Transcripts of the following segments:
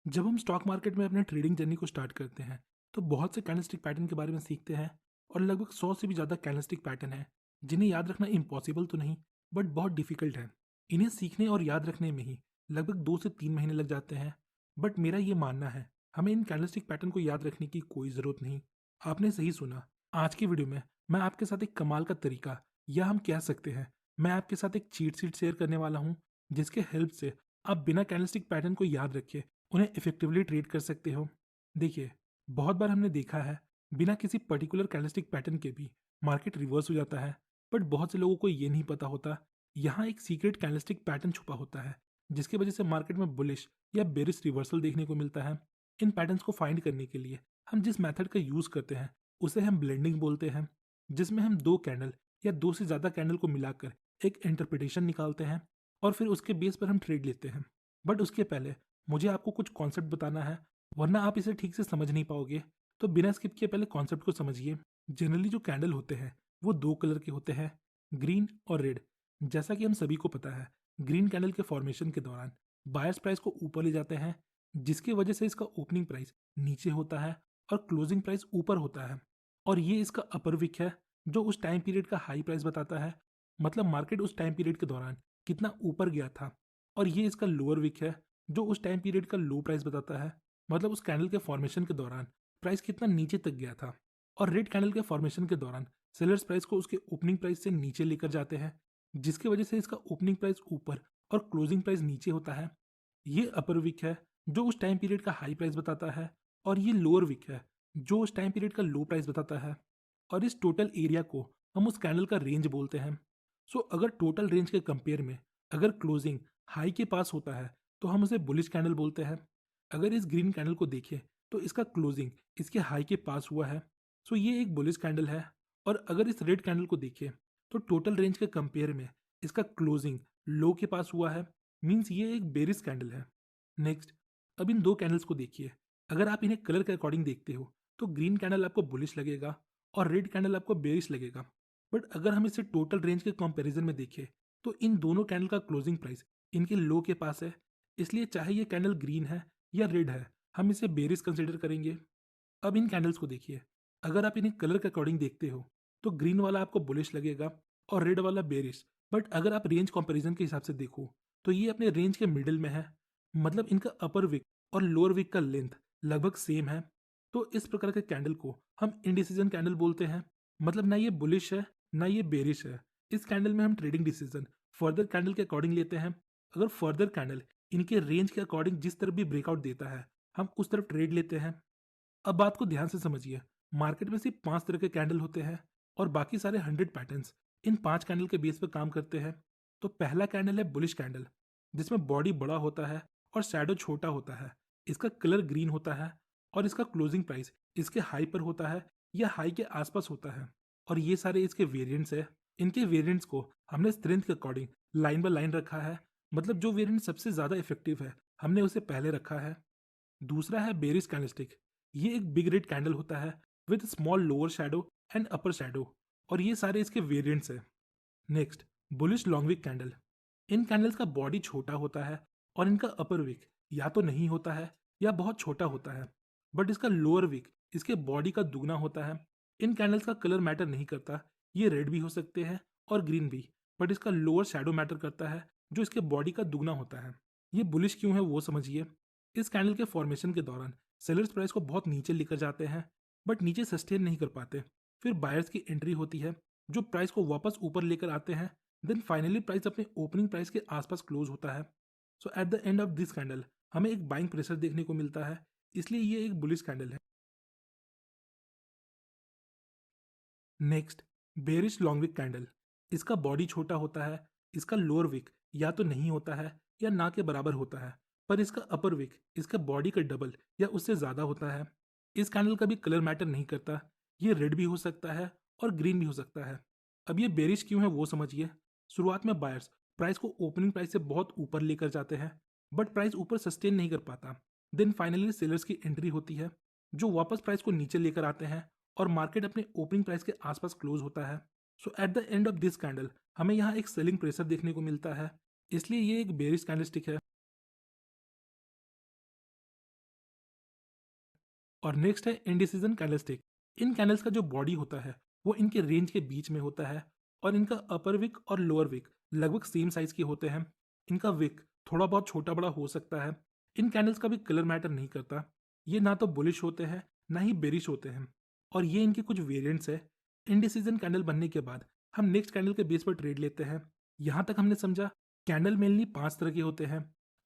जब हम stock market में अपने ट्रेडिंग जर्नी को स्टार्ट करते हैं तो बहुत से कैंडलस्टिक पैटर्न के बारे में सीखते हैं। और लगभग 100 से भी ज़्यादा कैंडलस्टिक पैटर्न हैं जिन्हें याद रखना इम्पॉसिबल तो नहीं बट बहुत डिफिकल्ट है। इन्हें सीखने और याद रखने में ही लगभग 2 से 3 महीने लग जाते हैं। बट मेरा ये मानना है हमें इन कैंडलस्टिक पैटर्न को याद रखने की कोई ज़रूरत नहीं। आपने सही सुना। आज की वीडियो में मैं आपके साथ एक कमाल का तरीका, या हम कह सकते हैं मैं आपके साथ एक चीट शीट शेयर करने वाला हूँ, जिसके हेल्प से आप बिना कैंडलस्टिक पैटर्न को याद रखे उन्हें इफेक्टिवली ट्रेड कर सकते हो। देखिए, बहुत बार हमने देखा है बिना किसी पर्टिकुलर कैंडलस्टिक पैटर्न के भी मार्केट रिवर्स हो जाता है। बट बहुत से लोगों को ये नहीं पता होता यहाँ एक सीक्रेट कैंडलस्टिक पैटर्न छुपा होता है, जिसकी वजह से मार्केट में बुलिश या बेरिश रिवर्सल देखने को मिलता है। इन पैटर्न्स को फाइंड करने के लिए हम जिस मेथड का यूज़ करते हैं उसे हम ब्लेंडिंग बोलते हैं, जिसमें हम दो कैंडल या दो से ज़्यादा कैंडल को मिलाकर एक इंटरप्रिटेशन निकालते हैं और फिर उसके बेस पर हम ट्रेड लेते हैं। बट उसके पहले मुझे आपको कुछ कॉन्सेप्ट बताना है, वरना आप इसे ठीक से समझ नहीं पाओगे। तो बिना स्किप किए पहले कॉन्सेप्ट को समझिए। जनरली जो कैंडल होते हैं वो दो कलर के होते हैं, ग्रीन और रेड। जैसा कि हम सभी को पता है, ग्रीन कैंडल के फॉर्मेशन के दौरान बायर्स प्राइस को ऊपर ले जाते हैं, जिसकी वजह से इसका ओपनिंग प्राइस नीचे होता है और क्लोजिंग प्राइस ऊपर होता है। और ये इसका अपर विक है जो उस टाइम पीरियड का हाई प्राइस बताता है, मतलब मार्केट उस टाइम पीरियड के दौरान कितना ऊपर गया था। और ये इसका लोअर विक है जो उस टाइम पीरियड का लो प्राइस बताता है, मतलब उस कैंडल के फॉर्मेशन के दौरान प्राइस कितना नीचे तक गया था। और रेड कैंडल के फॉर्मेशन के दौरान सेलर्स प्राइस को उसके ओपनिंग प्राइस से नीचे लेकर जाते हैं, जिसकी वजह से इसका ओपनिंग प्राइस ऊपर और क्लोजिंग प्राइस नीचे होता है। ये अपर विक है जो उस टाइम पीरियड का हाई प्राइस बताता है, और ये लोअर विक है जो उस टाइम पीरियड का लो प्राइस बताता है। और इस टोटल एरिया को हम उस कैंडल का रेंज बोलते हैं। सो अगर टोटल रेंज के कंपेयर में अगर क्लोजिंग हाई के पास होता है तो हम उसे बुलिश कैंडल बोलते हैं। अगर इस ग्रीन कैंडल को देखें तो इसका क्लोजिंग इसके हाई के पास हुआ है, सो ये एक बुलिश कैंडल है। और अगर इस रेड कैंडल को देखें तो टोटल रेंज के कंपेयर में इसका क्लोजिंग लो के पास हुआ है, मीन्स ये एक बेरिश कैंडल है। नेक्स्ट, अब इन दो कैंडल्स को देखिए। अगर आप इन्हें कलर के अकॉर्डिंग देखते हो तो ग्रीन कैंडल आपको बुलिश लगेगा और रेड कैंडल आपको बेरिश लगेगा। बट अगर हम इसे टोटल रेंज के कंपैरिजन में देखें तो इन दोनों कैंडल का क्लोजिंग प्राइस इनके लो के पास है, इसलिए चाहे ये कैंडल ग्रीन है या रेड है, हम इसे बेरिश कंसिडर करेंगे। अब इन कैंडल्स को देखिए। अगर आप इन्हें कलर के अकॉर्डिंग देखते हो तो ग्रीन वाला आपको बुलिश लगेगा और रेड वाला बेरिश। बट अगर आप रेंज कंपैरिजन के हिसाब से देखो तो ये अपने रेंज के मिडिल में है, मतलब इनका अपर विक और लोअर विक का लेंथ लगभग सेम है। तो इस प्रकार के कैंडल को हम इंडिसीजन कैंडल बोलते हैं, मतलब ना ये बुलिश है ना ये बेरिश है। इस कैंडल में हम ट्रेडिंग डिसीजन फर्दर कैंडल के अकॉर्डिंग लेते हैं। अगर फर्दर कैंडल इनके रेंज के अकॉर्डिंग जिस तरफ भी ब्रेकआउट देता है हम उस तरफ ट्रेड लेते हैं। अब बात को ध्यान से समझिए। मार्केट में सिर्फ 5 तरह के कैंडल होते हैं और बाकी सारे 100 पैटर्न्स इन 5 कैंडल के बेस पर काम करते हैं। तो पहला कैंडल है बुलिश कैंडल, जिसमें बॉडी बड़ा होता है और शैडो छोटा होता है। इसका कलर ग्रीन होता है और इसका क्लोजिंग प्राइस इसके हाई पर होता है या हाई के आसपास होता है। और ये सारे इसके वेरिएंट्स है। इनके वेरिएंट्स को हमने स्ट्रेंथ के अकॉर्डिंग लाइन बाय लाइन रखा है, मतलब जो वेरिएंट सबसे ज़्यादा इफेक्टिव है हमने उसे पहले रखा है। दूसरा है बेरिस कैंडलस्टिक। ये एक बिग रेड कैंडल होता है with small lower shadow and upper shadow, और ये सारे इसके वेरिएंट्स हैं। Next, bullish long wick candle. इन कैंडल्स का बॉडी छोटा होता है और इनका अपर विक या तो नहीं होता है या बहुत छोटा होता है। बट इसका लोअर विक इसके बॉडी का दुगना होता है। इन कैंडल्स का कलर मैटर नहीं करता, ये रेड भी हो सकते हैं और ग्रीन भी। बट इसका लोअर शैडो मैटर करता है जो इसके बॉडी का दुगना होता है। ये बुलिश क्यों है वो समझिए। इस कैंडल के फॉर्मेशन के दौरान सेलर्स प्राइस को बहुत नीचे लेकर जाते हैं, बट नीचे सस्टेन नहीं कर पाते। फिर बायर्स की एंट्री होती है जो प्राइस को वापस ऊपर लेकर आते हैं। देन फाइनली प्राइस अपने ओपनिंग प्राइस के आसपास क्लोज होता है। So at the end of this candle हमें एक बाइंग प्रेशर देखने को मिलता है, इसलिए ये एक बुलिश कैंडल है। Next, bearish long wick candle. इसका बॉडी छोटा होता है, इसका लोअर विक या तो नहीं होता है या ना के बराबर होता है, पर इसका अपर विक इसका बॉडी का डबल या उससे ज़्यादा होता है। इस कैंडल का भी कलर मैटर नहीं करता, ये रेड भी हो सकता है और ग्रीन भी हो सकता है। अब ये बेरिश क्यों है वो समझिए। शुरुआत में बायर्स प्राइस को ओपनिंग प्राइस से बहुत ऊपर लेकर जाते हैं, बट प्राइस ऊपर सस्टेन नहीं कर पाता। देन फाइनली सेलर्स की एंट्री होती है जो वापस प्राइस को नीचे लेकर आते हैं और मार्केट अपने ओपनिंग प्राइस के आसपास क्लोज होता है। So at the end of this candle हमें यहाँ एक सेलिंग प्रेशर देखने को मिलता है, इसलिए ये एक बेरिश कैंडलस्टिक है। और नेक्स्ट है इंडिसीजन कैंडलस्टिक। इन कैंडल्स का जो बॉडी होता है वो इनके रेंज के बीच में होता है और इनका अपर विक और लोअर विक लगभग सेम साइज के होते हैं। इनका विक थोड़ा बहुत छोटा बड़ा हो सकता है। इन कैंडल्स का भी कलर मैटर नहीं करता। ये ना तो बुलिश होते हैं ना ही बेरिश होते हैं। और ये इनके कुछ वेरिएंट्स है। इंडिसीजन कैंडल बनने के बाद हम नेक्स्ट कैंडल के बेस पर ट्रेड लेते हैं। यहाँ तक हमने समझा कैंडल मेनली 5 तरह के होते हैं।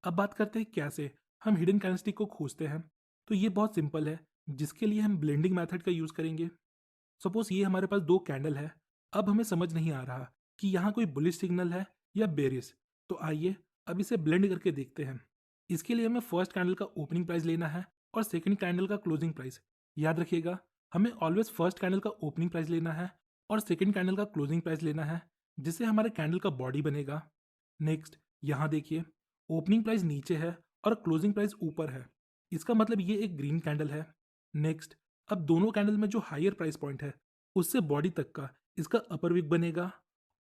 अब बात करते हैं कैसे हम हिडन कैंडलस्टिक को खोजते हैं। तो ये बहुत सिंपल है, जिसके लिए हम ब्लेंडिंग मेथड का यूज़ करेंगे। सपोज ये हमारे पास 2 कैंडल है। अब हमें समझ नहीं आ रहा कि यहाँ कोई बुलिश सिग्नल है या बेरिश। तो आइए अब इसे ब्लेंड करके देखते हैं। इसके लिए हमें फर्स्ट कैंडल का ओपनिंग प्राइस लेना है और सेकंड कैंडल का क्लोजिंग प्राइस। याद रखिएगा, हमें ऑलवेज फर्स्ट कैंडल का ओपनिंग प्राइस लेना है और सेकंड कैंडल का क्लोजिंग प्राइस लेना है, जिससे हमारे कैंडल का बॉडी बनेगा। नेक्स्ट, यहाँ देखिए, ओपनिंग प्राइस नीचे है और क्लोजिंग प्राइस ऊपर है। इसका मतलब ये एक ग्रीन कैंडल है। नेक्स्ट, अब दोनों कैंडल में जो हायर प्राइस पॉइंट है उससे बॉडी तक का इसका अपर विक बनेगा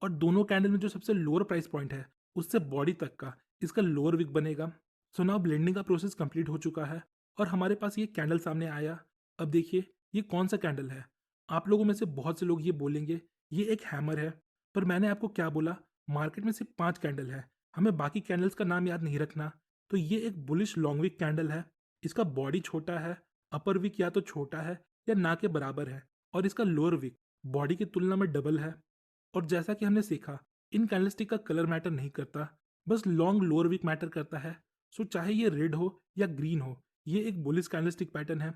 और दोनों कैंडल में जो सबसे लोअर प्राइस पॉइंट है उससे बॉडी तक का इसका लोअर विक बनेगा। सो नाउ ब्लेंडिंग का प्रोसेस कंप्लीट हो चुका है और हमारे पास ये कैंडल सामने आया। अब देखिए ये कौन सा कैंडल है। आप लोगों में से बहुत से लोग ये बोलेंगे ये एक हैमर है, पर मैंने आपको क्या बोला, मार्केट में सिर्फ 5 कैंडल है, हमें बाकी कैंडल्स का नाम याद नहीं रखना। तो ये एक बुलिश लॉन्ग विक कैंडल है। इसका बॉडी छोटा है, अपर विक या तो छोटा है या ना के बराबर है और इसका लोअर विक बॉडी की तुलना में डबल है। और जैसा कि हमने सीखा, इन कैंडलस्टिक का कलर मैटर नहीं करता, बस लॉन्ग लोअर विक मैटर करता है। सो चाहे ये रेड हो या ग्रीन हो, ये एक बुलिश कैंडलस्टिक पैटर्न है।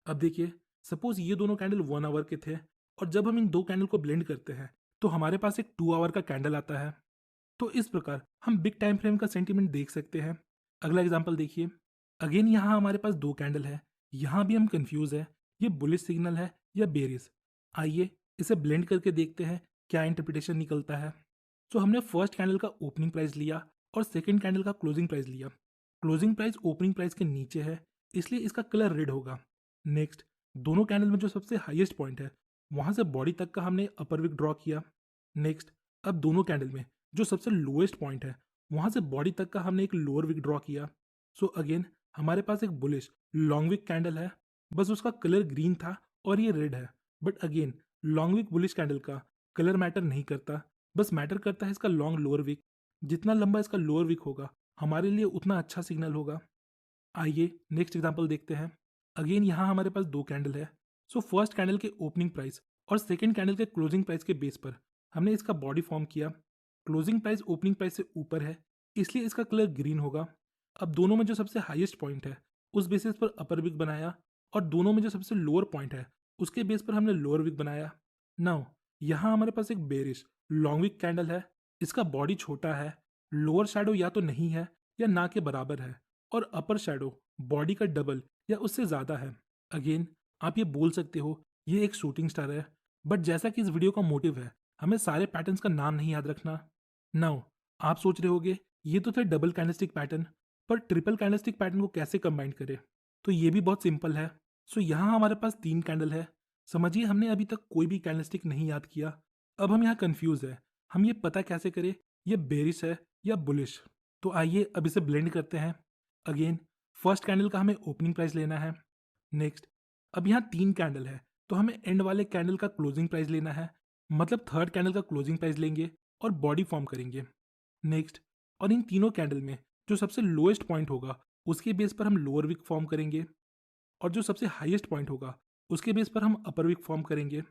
अब देखिए, सपोज ये दोनों कैंडल 1 आवर के थे और जब हम इन दो कैंडल को ब्लेंड करते हैं तो हमारे पास एक 2 आवर का कैंडल आता है। तो इस प्रकार हम बिग टाइम फ्रेम का सेंटीमेंट देख सकते हैं। अगला एग्जांपल देखिए। अगेन यहाँ हमारे पास 2 कैंडल है। यहाँ भी हम कंफ्यूज है, ये बुलिश सिग्नल है या बेरिश। आइए इसे ब्लेंड करके देखते हैं क्या इंटरप्रिटेशन निकलता है। तो हमने फर्स्ट कैंडल का ओपनिंग प्राइस लिया और सेकंड कैंडल का क्लोजिंग प्राइस लिया। क्लोजिंग प्राइस ओपनिंग प्राइस के नीचे है, इसलिए इसका कलर रेड होगा। नेक्स्ट, दोनों कैंडल में जो सबसे हाईएस्ट पॉइंट है वहां से बॉडी तक का हमने अपर विक ड्रॉ किया। नेक्स्ट, अब दोनों कैंडल में जो सबसे लोएस्ट पॉइंट है वहां से बॉडी तक का हमने एक लोअर विक ड्रॉ किया। सो अगेन हमारे पास एक बुलिश लॉन्ग विक कैंडल है, बस उसका कलर ग्रीन था और ये रेड है। But again long wick bullish candle का कलर मैटर नहीं करता, बस मैटर करता है इसका लॉन्ग लोअर विक। जितना लंबा इसका लोअर विक होगा हमारे लिए उतना अच्छा सिग्नल होगा। आइए नेक्स्ट एग्जांपल देखते हैं। अगेन यहाँ हमारे पास 2 कैंडल है। सो फर्स्ट कैंडल के ओपनिंग प्राइस और सेकंड कैंडल के क्लोजिंग प्राइस के बेस पर हमने इसका बॉडी फॉर्म किया। क्लोजिंग प्राइस ओपनिंग प्राइस से ऊपर है, इसलिए इसका कलर ग्रीन होगा। अब दोनों में जो सबसे हाईएस्ट पॉइंट है उस बेसिस पर अपर विक बनाया और दोनों में जो सबसे लोअर पॉइंट है उसके बेस पर हमने लोअर विक बनाया। नाउ यहाँ हमारे पास एक बेरिश लॉन्ग विक कैंडल है। इसका बॉडी छोटा है, लोअर शैडो या तो नहीं है या ना के बराबर है और अपर शैडो बॉडी का डबल या उससे ज़्यादा है। अगेन आप ये बोल सकते हो ये एक शूटिंग स्टार है, बट जैसा कि इस वीडियो का मोटिव है हमें सारे पैटर्न्स का नाम नहीं याद रखना। नाउ आप सोच रहे होगे ये तो थे डबल कैंडलस्टिक पैटर्न, पर ट्रिपल कैंडलस्टिक पैटर्न को कैसे कंबाइन करें। तो ये भी बहुत सिंपल है। सो यहाँ हमारे पास 3 कैंडल है। समझिए हमने अभी तक कोई भी कैंडलस्टिक नहीं याद किया। अब हम यहाँ कंफ्यूज है, हम ये पता कैसे करें ये बेरिश है या बुलिश। तो आइए अब इसे ब्लेंड करते हैं। अगेन फर्स्ट कैंडल का हमें ओपनिंग प्राइस लेना है। नेक्स्ट, अब यहाँ 3 कैंडल है तो हमें एंड वाले कैंडल का क्लोजिंग प्राइस लेना है, मतलब थर्ड कैंडल का क्लोजिंग प्राइस लेंगे और बॉडी फॉर्म करेंगे। नेक्स्ट, और इन तीनों कैंडल में जो सबसे लोएस्ट पॉइंट होगा उसके बेस पर हम लोअर विक फॉर्म करेंगे और जो सबसे हाईएस्ट पॉइंट होगा उसके बेस पर हम अपर विक फॉर्म करेंगे।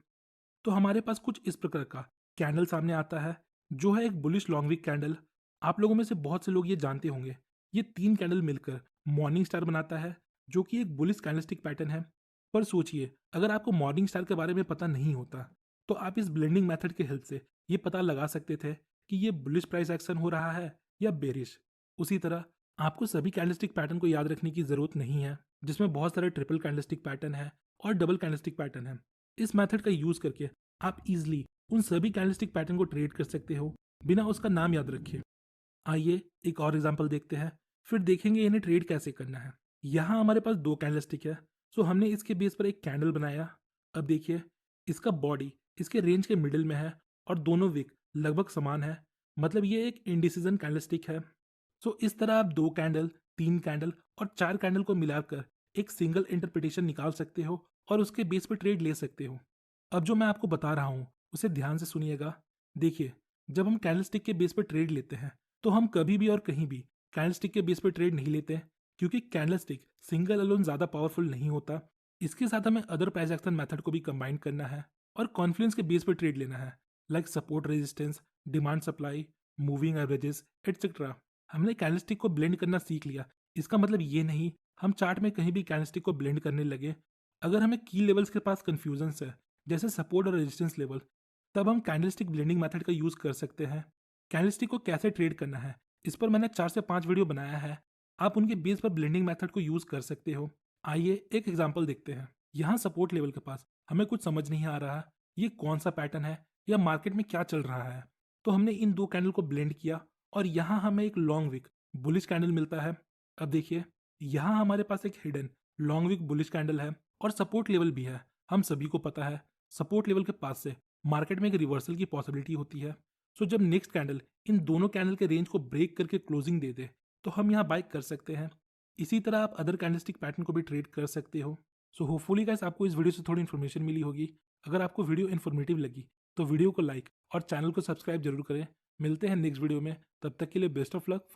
तो हमारे पास कुछ इस प्रकार का कैंडल सामने आता है, जो है एक बुलिश लॉन्ग विक कैंडल। आप लोगों में से बहुत से लोग ये जानते होंगे, ये 3 कैंडल मिलकर मॉर्निंग स्टार बनाता है, जो कि एक बुलिश कैंडलस्टिक पैटर्न है। पर सोचिए अगर आपको मॉर्निंग स्टार के बारे में पता नहीं होता तो आप इस ब्लेंडिंग मेथड के हेल्प से ये पता लगा सकते थे कि ये बुलिश प्राइस एक्शन हो रहा है या बेरिश। उसी तरह आपको सभी कैंडलस्टिक पैटर्न को याद रखने की जरूरत नहीं है, जिसमें बहुत सारे ट्रिपल कैंडलस्टिक पैटर्न है और डबल कैंडलस्टिक पैटर्न है। इस मेथड का यूज करके आप इजीली उन सभी कैंडलस्टिक पैटर्न को ट्रेड कर सकते हो बिना उसका नाम याद रखे। आइए एक और एग्जांपल देखते हैं, फिर देखेंगे इन्हें ट्रेड कैसे करना है। यहाँ हमारे पास 2 कैंडलस्टिक है, सो हमने इसके बेस पर एक कैंडल बनाया। अब देखिए इसका बॉडी इसके रेंज के मिडिल में है और दोनों विक लगभग समान है, मतलब ये एक इंडिसीजन कैंडलस्टिक है। सो इस तरह आप 2 कैंडल, 3 कैंडल और 4 कैंडल को मिलाकर एक सिंगल इंटरप्रिटेशन निकाल सकते हो और उसके बेस पर ट्रेड ले सकते हो। अब जो मैं आपको बता रहा हूँ उसे ध्यान से सुनिएगा। देखिए, जब हम कैंडलस्टिक के बेस पर ट्रेड लेते हैं तो हम कभी भी और कहीं भी कैंडलस्टिक के बेस पर ट्रेड नहीं लेते हैं, क्योंकि कैंडलस्टिक सिंगल अलोन ज़्यादा पावरफुल नहीं होता। इसके साथ हमें अदर प्राइस एक्शन मेथड को भी कंबाइन करना है और कॉन्फ्लुएंस के बेस पर ट्रेड लेना है, like support resistance, demand supply, moving averages etcetera. हमने कैंडलस्टिक को ब्लेंड करना सीख लिया। इसका मतलब ये नहीं हम चार्ट में कहीं भी कैंडलस्टिक को ब्लेंड करने लगे। अगर हमें की लेवल्स के पास कन्फ्यूजन है, जैसे सपोर्ट और रेजिस्टेंस लेवल, तब हम कैंडलस्टिक ब्लेंडिंग मेथड का यूज़ कर सकते हैं। कैंडलस्टिक को कैसे ट्रेड करना है, इस पर मैंने 4 से 5 वीडियो बनाया है। आप उनके बेस पर ब्लेंडिंग मेथड को यूज़ कर सकते हो। आइए एक एग्जांपल देखते हैं। यहाँ सपोर्ट लेवल के पास हमें कुछ समझ नहीं आ रहा ये कौन सा पैटर्न है या मार्केट में क्या चल रहा है। तो हमने इन दो कैंडल को ब्लेंड किया और यहाँ हमें एक लॉन्ग विक बुलिश कैंडल मिलता है। अब देखिए, यहाँ हमारे पास एक hidden long wick bullish candle है और सपोर्ट लेवल भी है। हम सभी को पता है सपोर्ट लेवल के पास से मार्केट में एक रिवर्सल की पॉसिबिलिटी होती है। सो जब नेक्स्ट कैंडल इन दोनों कैंडल के रेंज को ब्रेक करके क्लोजिंग दे दे तो हम यहाँ बाइक कर सकते हैं। इसी तरह आप अदर कैंडलस्टिक पैटर्न को भी ट्रेड कर सकते हो। सो होपफुली गाइस आपको इस वीडियो से थोड़ी इन्फॉर्मेशन मिली होगी। अगर आपको वीडियो इन्फॉर्मेटिव लगी तो वीडियो को लाइक और चैनल को सब्सक्राइब जरूर करें। मिलते हैं नेक्स्ट वीडियो में, तब तक के लिए बेस्ट ऑफ लक।